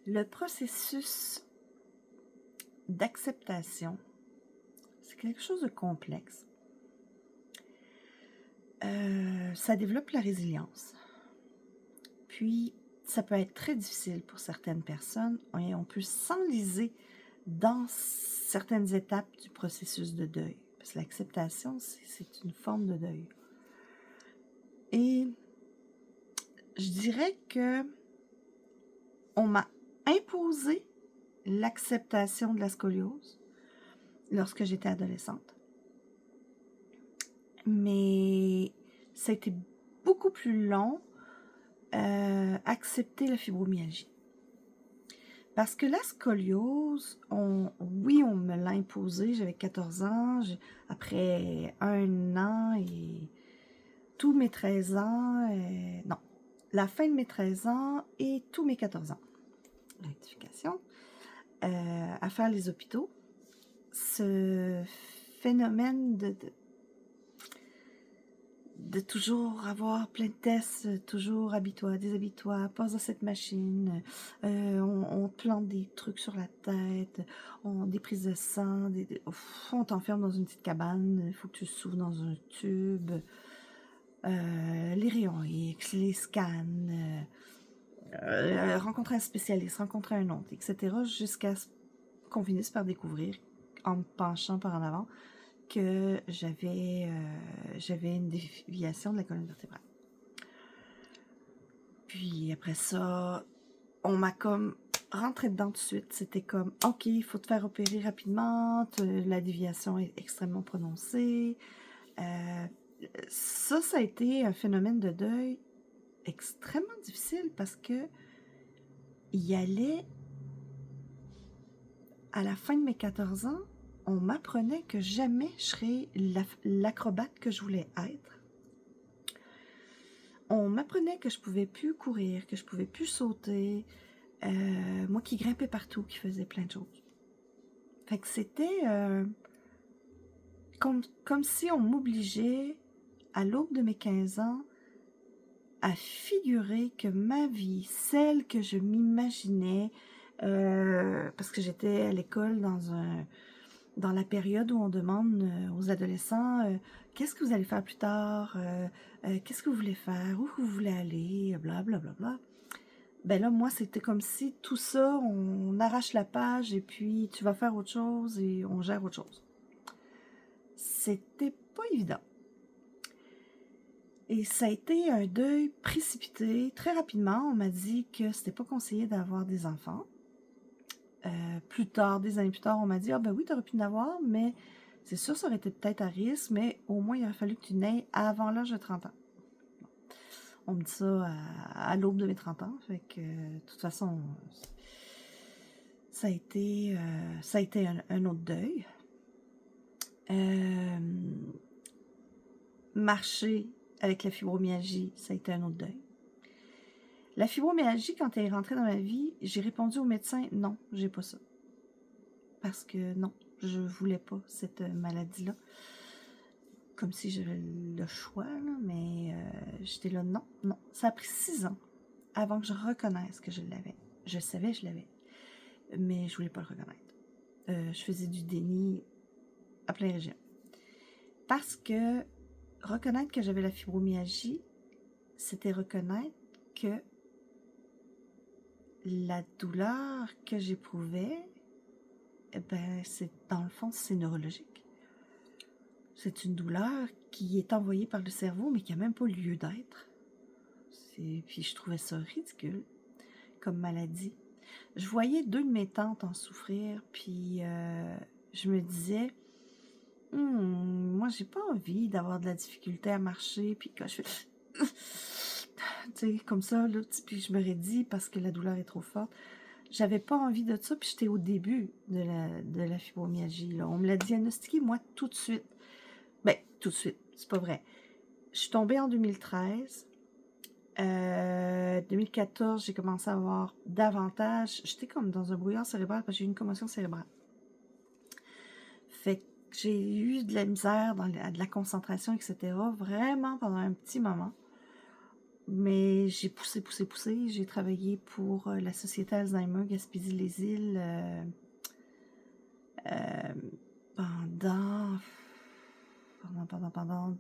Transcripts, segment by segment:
Le processus d'acceptation, c'est quelque chose de complexe. Ça développe la résilience. Puis, ça peut être très difficile pour certaines personnes et on peut s'enliser dans certaines étapes du processus de deuil. Parce que l'acceptation, c'est une forme de deuil. Et je dirais que on m'a imposé l'acceptation de la scoliose lorsque j'étais adolescente. Mais ça a été beaucoup plus long accepter la fibromyalgie. Parce que la scoliose, oui, on me l'a imposé, j'avais 14 ans, après 1 an et tous mes 13 ans, non, la fin de mes 13 ans et tous mes 14 ans. Rectification. À faire les hôpitaux. Ce phénomène de toujours avoir plein de tests, toujours habille-toi, déshabille-toi, passe dans cette machine, on te plante des trucs sur la tête, des prises de sang, on t'enferme dans une petite cabane, il faut que tu souffles dans un tube, les rayons X, les scans, rencontrer un spécialiste, rencontrer un autre, etc., jusqu'à ce qu'on finisse par découvrir, en me penchant par en avant, que j'avais une déviation de la colonne vertébrale. Puis après ça, on m'a comme rentré dedans tout de suite. C'était comme, OK, il faut te faire opérer rapidement, la déviation est extrêmement prononcée. Ça a été un phénomène de deuil extrêmement difficile parce que il y allait, à la fin de mes 14 ans, on m'apprenait que jamais je serais l'acrobate que je voulais être. On m'apprenait que je pouvais plus courir, que je pouvais plus sauter. Moi qui grimpais partout, qui faisais plein de choses. Fait que c'était comme si on m'obligeait, à l'aube de mes 15 ans, à figurer que ma vie, celle que je m'imaginais, parce que j'étais à l'école dans la période où on demande aux adolescents qu'est-ce que vous allez faire plus tard, qu'est-ce que vous voulez faire, où vous voulez aller, blablabla. Bla, bla, bla. Ben là, moi, c'était comme si tout ça, on arrache la page et puis tu vas faire autre chose et on gère autre chose. C'était pas évident. Et ça a été un deuil précipité. Très rapidement, on m'a dit que c'était pas conseillé d'avoir des enfants. Plus tard, des années plus tard, on m'a dit « Ah ben oui, t'aurais pu en avoir, mais c'est sûr, ça aurait été peut-être à risque, mais au moins, il aurait fallu que tu naisses avant l'âge de 30 ans. » On me dit ça à l'aube de mes 30 ans. Fait que, de toute façon, ça a été un autre deuil. Marcher avec la fibromyalgie, ça a été un autre deuil. La fibromyalgie, quand elle est rentrée dans ma vie, j'ai répondu au médecin, non, j'ai pas ça. Parce que non, je voulais pas cette maladie-là. Comme si j'avais le choix, là, mais j'étais là, non. Ça a pris 6 ans avant que je reconnaisse que je l'avais. Je savais que je l'avais, mais je voulais pas le reconnaître. Je faisais du déni à plein régime. Parce que reconnaître que j'avais la fibromyalgie, c'était reconnaître que la douleur que j'éprouvais, dans le fond, c'est neurologique. C'est une douleur qui est envoyée par le cerveau, mais qui n'a même pas lieu d'être. Puis je trouvais ça ridicule comme maladie. Je voyais 2 de mes tantes en souffrir, puis je me disais, moi j'ai pas envie d'avoir de la difficulté à marcher, puis quand je fais, tu sais, comme ça, là, puis je m'aurais dit, parce que la douleur est trop forte, j'avais pas envie de ça, puis j'étais au début de la fibromyalgie, là. On me l'a diagnostiqué, moi, tout de suite. Ben, tout de suite, c'est pas vrai. Je suis tombée en 2013. 2014, j'ai commencé à avoir davantage. J'étais comme dans un brouillard cérébral parce que j'ai eu une commotion cérébrale. Fait que j'ai eu de la misère, de la concentration, etc. Vraiment pendant un petit moment. Mais j'ai poussé. J'ai travaillé pour la Société Alzheimer Gaspésie-les-Îles euh, pendant, pendant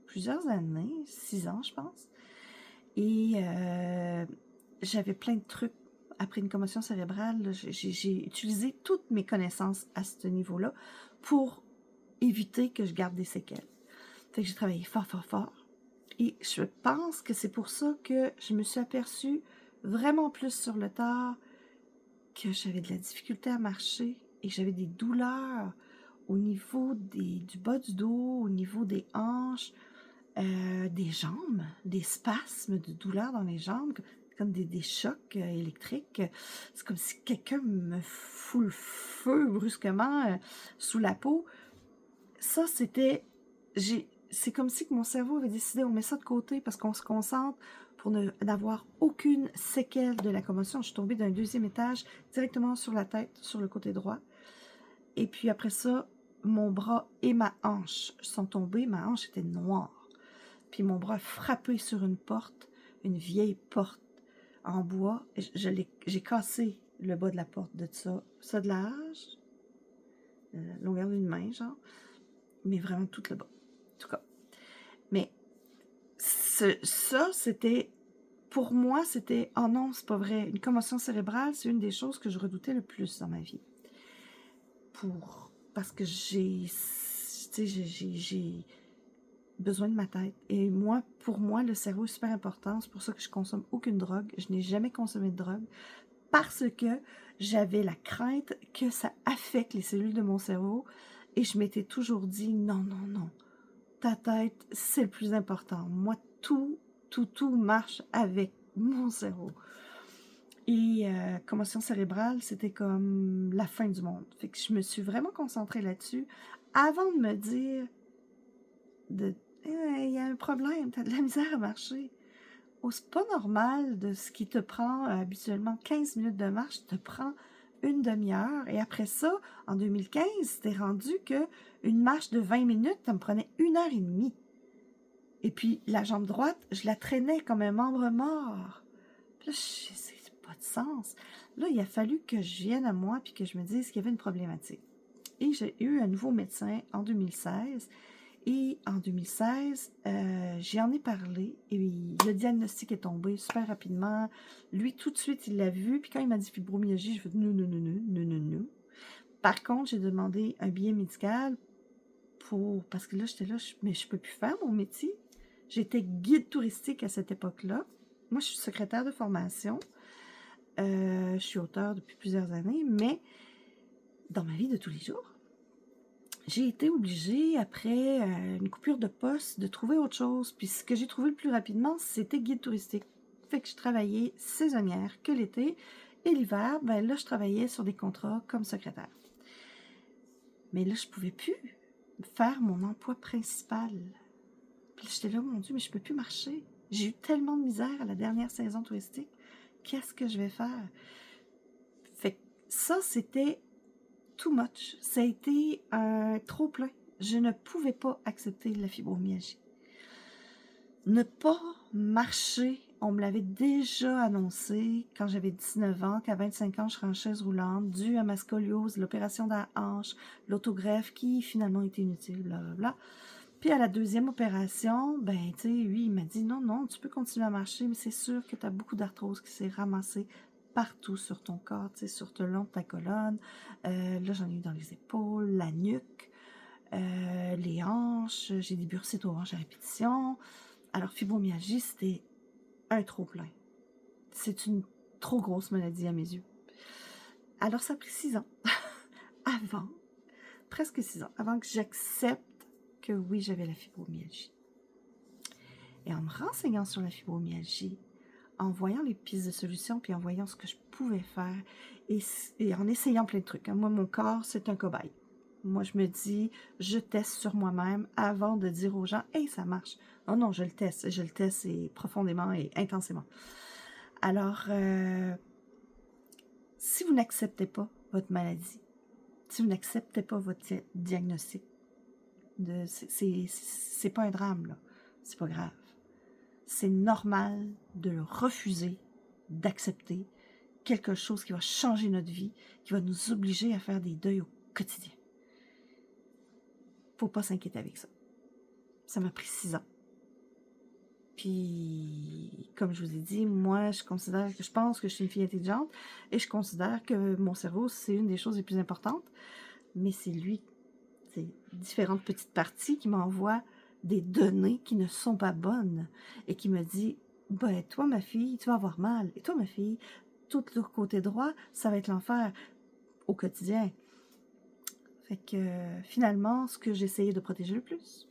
plusieurs années, 6 ans, je pense. Et j'avais plein de trucs. Après une commotion cérébrale, j'ai utilisé toutes mes connaissances à ce niveau-là pour éviter que je garde des séquelles. Fait que j'ai travaillé fort. Et je pense que c'est pour ça que je me suis aperçue vraiment plus sur le tard que j'avais de la difficulté à marcher et que j'avais des douleurs au niveau du bas du dos, au niveau des hanches, des jambes, des spasmes de douleur dans les jambes, comme des chocs électriques. C'est comme si quelqu'un me fout le feu brusquement sous la peau. Ça, c'est comme si que mon cerveau avait décidé, on met ça de côté parce qu'on se concentre pour n'avoir aucune séquelle de la commotion. Je suis tombée d'un 2e étage directement sur la tête, sur le côté droit. Et puis après ça, mon bras et ma hanche sont tombés. Ma hanche était noire. Puis mon bras a frappé sur une porte, une vieille porte en bois. J'ai cassé le bas de la porte de ça de l'âge, longueur d'une main, genre. Mais vraiment tout le bas. En tout cas. Mais ça, c'était... Pour moi, c'était... Oh non, c'est pas vrai. Une commotion cérébrale, c'est une des choses que je redoutais le plus dans ma vie. Parce que j'ai besoin de ma tête. Et moi, pour moi, le cerveau est super important. C'est pour ça que je consomme aucune drogue. Je n'ai jamais consommé de drogue parce que j'avais la crainte que ça affecte les cellules de mon cerveau. Et je m'étais toujours dit, non. Ta tête, c'est le plus important. Moi, tout marche avec mon cerveau. Et commotion cérébrale, c'était comme la fin du monde. Fait que je me suis vraiment concentrée là-dessus avant de me dire il y a un problème, t'as de la misère à marcher. Oh, c'est pas normal de ce qui te prend habituellement 15 minutes de marche, te prend une demi-heure. Et après ça, en 2015, c'était rendu que une marche de 20 minutes, ça me prenait 1h30. Et puis, la jambe droite, je la traînais comme un membre mort. Puis là, c'est pas de sens. Là, il a fallu que je vienne à moi puis que je me dise qu'il y avait une problématique. Et j'ai eu un nouveau médecin en 2016. Et en 2016, j'en ai parlé et le diagnostic est tombé super rapidement. Lui, tout de suite, il l'a vu. Puis quand il m'a dit fibromyalgie, je fais non. Par contre, j'ai demandé un billet médical parce que là, j'étais là, mais je peux plus faire mon métier. J'étais guide touristique à cette époque-là. Moi, je suis secrétaire de formation. Je suis auteure depuis plusieurs années, mais dans ma vie de tous les jours, j'ai été obligée, après une coupure de poste, de trouver autre chose. Puis ce que j'ai trouvé le plus rapidement, c'était guide touristique. Fait que je travaillais saisonnière que l'été. Et l'hiver, ben là, je travaillais sur des contrats comme secrétaire. Mais là, je ne pouvais plus faire mon emploi principal. Puis j'étais là, mon Dieu, mais je ne peux plus marcher. J'ai eu tellement de misère à la dernière saison touristique. Qu'est-ce que je vais faire? Fait que ça, c'était too much. Ça a été un trop-plein. Je ne pouvais pas accepter la fibromyalgie. Ne pas marcher, on me l'avait déjà annoncé quand j'avais 19 ans, qu'à 25 ans, je serais en chaise roulante, due à ma scoliose, l'opération de la hanche, l'autogreffe qui finalement était inutile, blablabla. Puis à la 2e opération, ben, tu sais, lui, il m'a dit non, tu peux continuer à marcher, mais c'est sûr que tu as beaucoup d'arthrose qui s'est ramassée partout sur ton corps, tu sais, sur le long de ta colonne. Là, j'en ai eu dans les épaules, la nuque, les hanches, j'ai des bursites aux hanches à répétition. Alors, fibromyalgie, c'était un trop-plein. C'est une trop grosse maladie à mes yeux. Alors, ça a pris 6 ans presque 6 ans, avant que j'accepte que oui, j'avais la fibromyalgie. Et en me renseignant sur la fibromyalgie, en voyant les pistes de solutions, puis en voyant ce que je pouvais faire, et en essayant plein de trucs. Moi, mon corps, c'est un cobaye. Moi, je me dis, je teste sur moi-même avant de dire aux gens, « Hey, ça marche! » Oh non, je le teste et profondément et intensément. Alors, si vous n'acceptez pas votre maladie, si vous n'acceptez pas votre diagnostic, c'est pas un drame, là. C'est pas grave. c'est normal de le refuser, d'accepter quelque chose qui va changer notre vie, qui va nous obliger à faire des deuils au quotidien. Faut pas s'inquiéter avec ça. Ça m'a pris 6 ans. Puis, comme je vous ai dit, moi, je pense que je suis une fille intelligente et je considère que mon cerveau, c'est une des choses les plus importantes. Mais c'est lui, c'est différentes petites parties qui m'envoient des données qui ne sont pas bonnes et qui me dit, ben, toi, ma fille, tu vas avoir mal. Et toi, ma fille, tout le côté droit, ça va être l'enfer au quotidien. Fait que, finalement, ce que j'essayais de protéger le plus,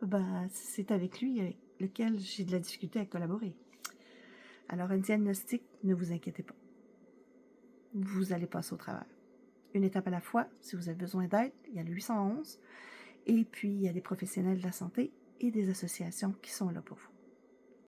ben, c'est avec lui, avec lequel j'ai de la difficulté à collaborer. Alors, un diagnostic, ne vous inquiétez pas. Vous allez passer au travers. Une étape à la fois, si vous avez besoin d'aide, il y a le 811. Et puis, il y a des professionnels de la santé et des associations qui sont là pour vous.